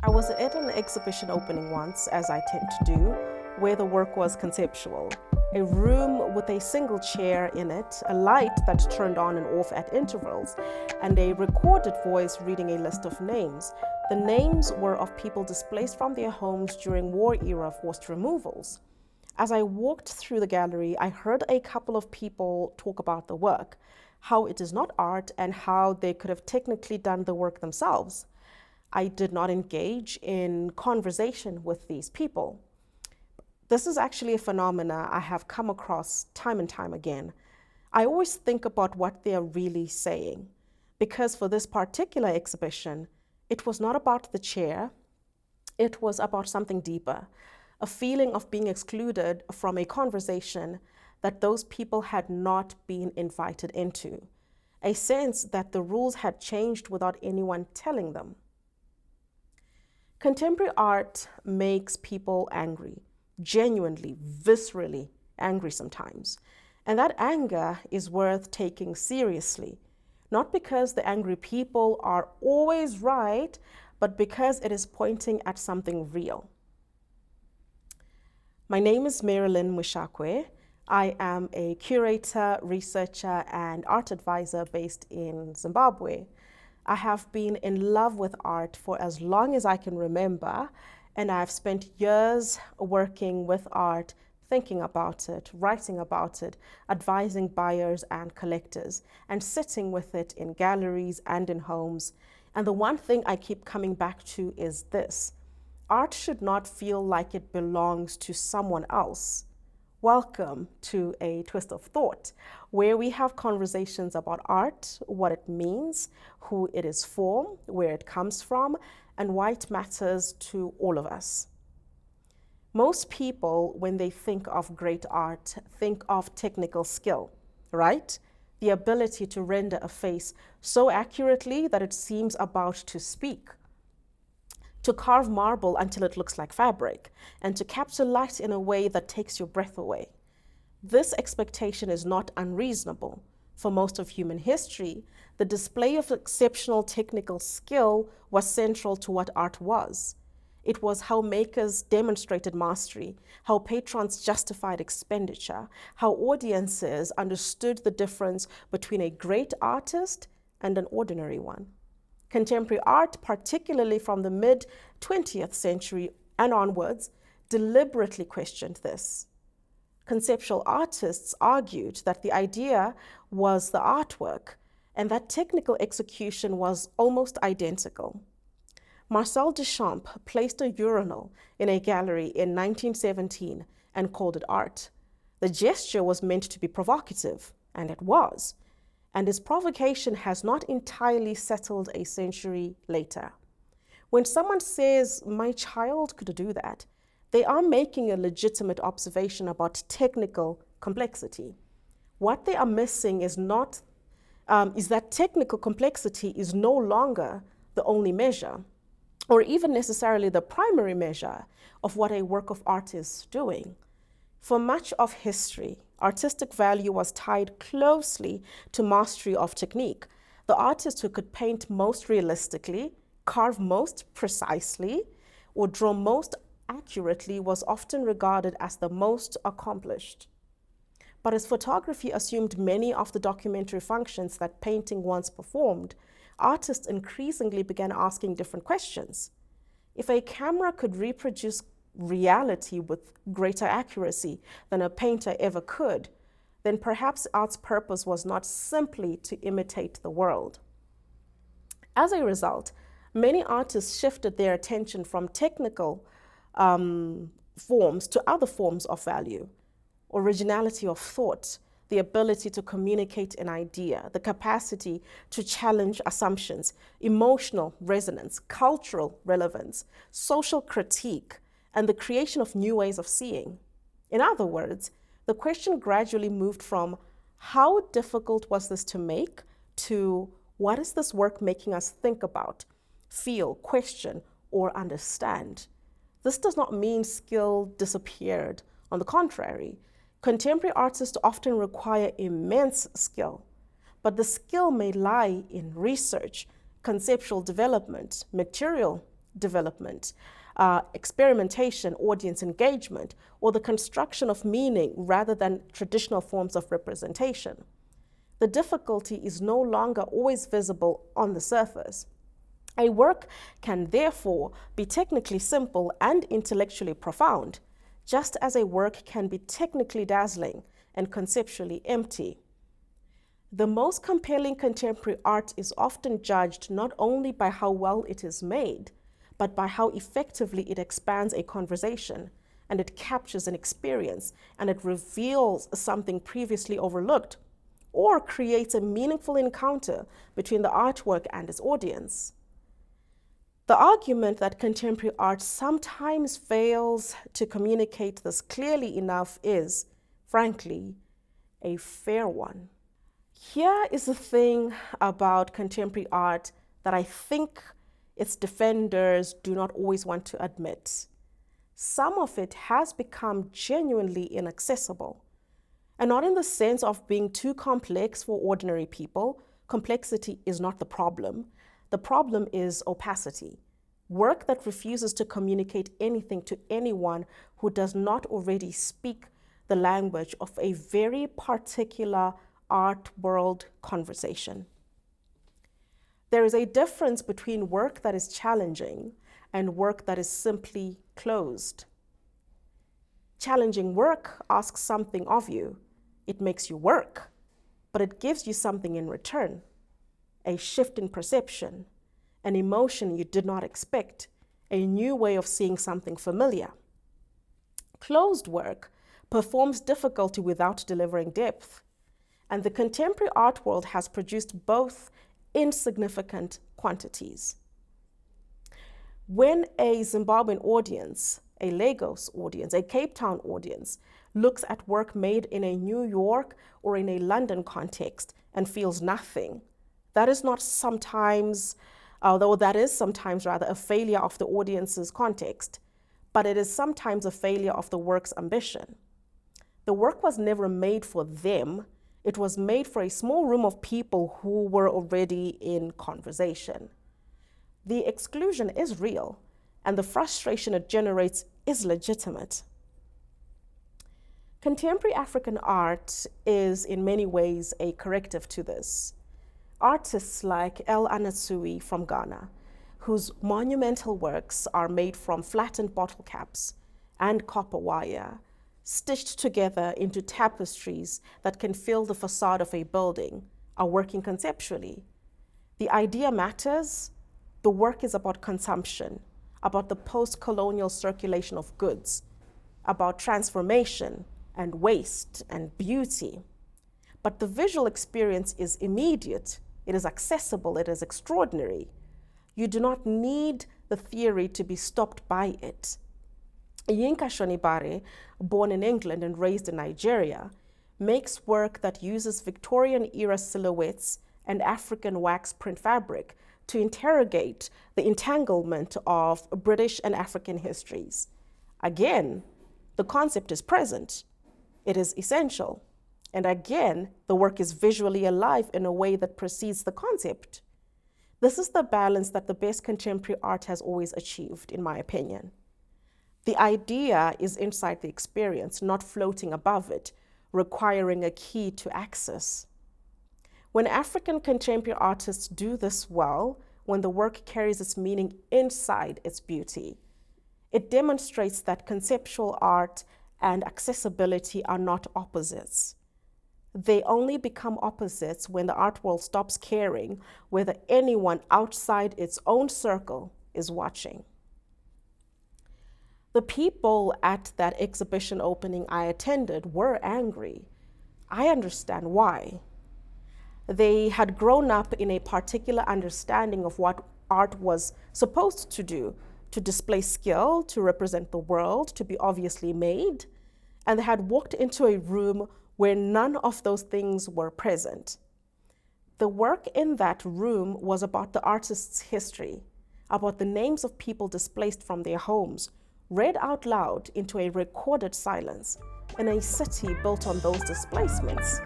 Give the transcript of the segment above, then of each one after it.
I was at an exhibition opening once, as I tend to do, where the work was conceptual. A room with a single chair in it, a light that turned on and off at intervals, and a recorded voice reading a list of names. The names were of people displaced from their homes during war-era forced removals. As I walked through the gallery, I heard a couple of people talk about the work, how it is not art and how they could have technically done the work themselves. I did not engage in conversation with these people. This is actually a phenomena I have come across time and time again. I always think about what they're really saying, because for this particular exhibition, it was not about the chair, it was about something deeper, a feeling of being excluded from a conversation that those people had not been invited into, a sense that the rules had changed without anyone telling them. Contemporary art makes people angry, genuinely, viscerally angry sometimes. And that anger is worth taking seriously, not because the angry people are always right, but because it is pointing at something real. My name is Marilyn Mwishakwe. I am a curator, researcher, and art advisor based in Zimbabwe. I have been in love with art for as long as I can remember, and I've spent years working with art, thinking about it, writing about it, advising buyers and collectors, and sitting with it in galleries and in homes. And the one thing I keep coming back to is this: art should not feel like it belongs to someone else. Welcome to A Twist of Thought, where we have conversations about art, what it means, who it is for, where it comes from, and why it matters to all of us. Most people, when they think of great art, think of technical skill, right? The ability to render a face so accurately that it seems about to speak, to carve marble until it looks like fabric, and to capture light in a way that takes your breath away. This expectation is not unreasonable. For most of human history, the display of exceptional technical skill was central to what art was. It was how makers demonstrated mastery, how patrons justified expenditure, how audiences understood the difference between a great artist and an ordinary one. Contemporary art, particularly from the mid-20th century and onwards, deliberately questioned this. Conceptual artists argued that the idea was the artwork and that technical execution was almost identical. Marcel Duchamp placed a urinal in a gallery in 1917 and called it art. The gesture was meant to be provocative, and it was. And his provocation has not entirely settled a century later. When someone says, "My child could do that," they are making a legitimate observation about technical complexity. What they are missing is that technical complexity is no longer the only measure, or even necessarily the primary measure of what a work of art is doing. For much of history, artistic value was tied closely to mastery of technique. The artist who could paint most realistically, carve most precisely, or draw most accurately was often regarded as the most accomplished. But as photography assumed many of the documentary functions that painting once performed, artists increasingly began asking different questions. If a camera could reproduce reality with greater accuracy than a painter ever could, then perhaps art's purpose was not simply to imitate the world. As a result, many artists shifted their attention from technical forms to other forms of value: originality of thought, the ability to communicate an idea, the capacity to challenge assumptions, emotional resonance, cultural relevance, social critique, and the creation of new ways of seeing. In other words, the question gradually moved from how difficult was this to make to what is this work making us think about, feel, question, or understand. This does not mean skill disappeared. On the contrary, contemporary artists often require immense skill, but the skill may lie in research, conceptual development, material development, experimentation, audience engagement, or the construction of meaning rather than traditional forms of representation. The difficulty is no longer always visible on the surface. A work can therefore be technically simple and intellectually profound, just as a work can be technically dazzling and conceptually empty. The most compelling contemporary art is often judged not only by how well it is made, but by how effectively it expands a conversation, and it captures an experience, and it reveals something previously overlooked, or creates a meaningful encounter between the artwork and its audience. The argument that contemporary art sometimes fails to communicate this clearly enough is, frankly, a fair one. Here is the thing about contemporary art that I think its defenders do not always want to admit. Some of it has become genuinely inaccessible. And not in the sense of being too complex for ordinary people. Complexity is not the problem. The problem is opacity. Work that refuses to communicate anything to anyone who does not already speak the language of a very particular art world conversation. There is a difference between work that is challenging and work that is simply closed. Challenging work asks something of you. It makes you work, but it gives you something in return, a shift in perception, an emotion you did not expect, a new way of seeing something familiar. Closed work performs difficulty without delivering depth, and the contemporary art world has produced both in significant quantities. When a Zimbabwean audience, a Lagos audience, a Cape Town audience looks at work made in a New York or in a London context and feels nothing, that is not sometimes, although that is sometimes rather a failure of the audience's context, but it is sometimes a failure of the work's ambition. The work was never made for them. It was made for a small room of people who were already in conversation. The exclusion is real, and the frustration it generates is legitimate. Contemporary African art is in many ways a corrective to this. Artists like Anatsui from Ghana, whose monumental works are made from flattened bottle caps and copper wire, stitched together into tapestries that can fill the facade of a building, are working conceptually. The idea matters. The work is about consumption, about the post-colonial circulation of goods, about transformation and waste and beauty. But the visual experience is immediate, it is accessible, it is extraordinary. You do not need the theory to be stopped by it. Yinka Shonibare, born in England and raised in Nigeria, makes work that uses Victorian-era silhouettes and African wax print fabric to interrogate the entanglement of British and African histories. Again, the concept is present. It is essential. And again, the work is visually alive in a way that precedes the concept. This is the balance that the best contemporary art has always achieved, in my opinion. The idea is inside the experience, not floating above it, requiring a key to access. When African contemporary artists do this well, when the work carries its meaning inside its beauty, it demonstrates that conceptual art and accessibility are not opposites. They only become opposites when the art world stops caring whether anyone outside its own circle is watching. The people at that exhibition opening I attended were angry. I understand why. They had grown up in a particular understanding of what art was supposed to do, to display skill, to represent the world, to be obviously made, and they had walked into a room where none of those things were present. The work in that room was about the artist's history, about the names of people displaced from their homes, read out loud into a recorded silence in a city built on those displacements.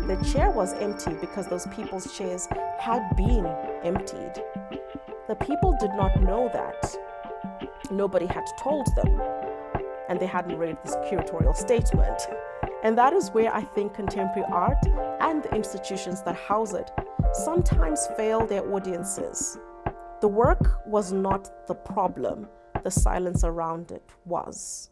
The chair was empty because those people's chairs had been emptied. The people did not know that. Nobody had told them, and they hadn't read this curatorial statement. And that is where I think contemporary art and the institutions that house it sometimes fail their audiences. The work was not the problem, the silence around it was.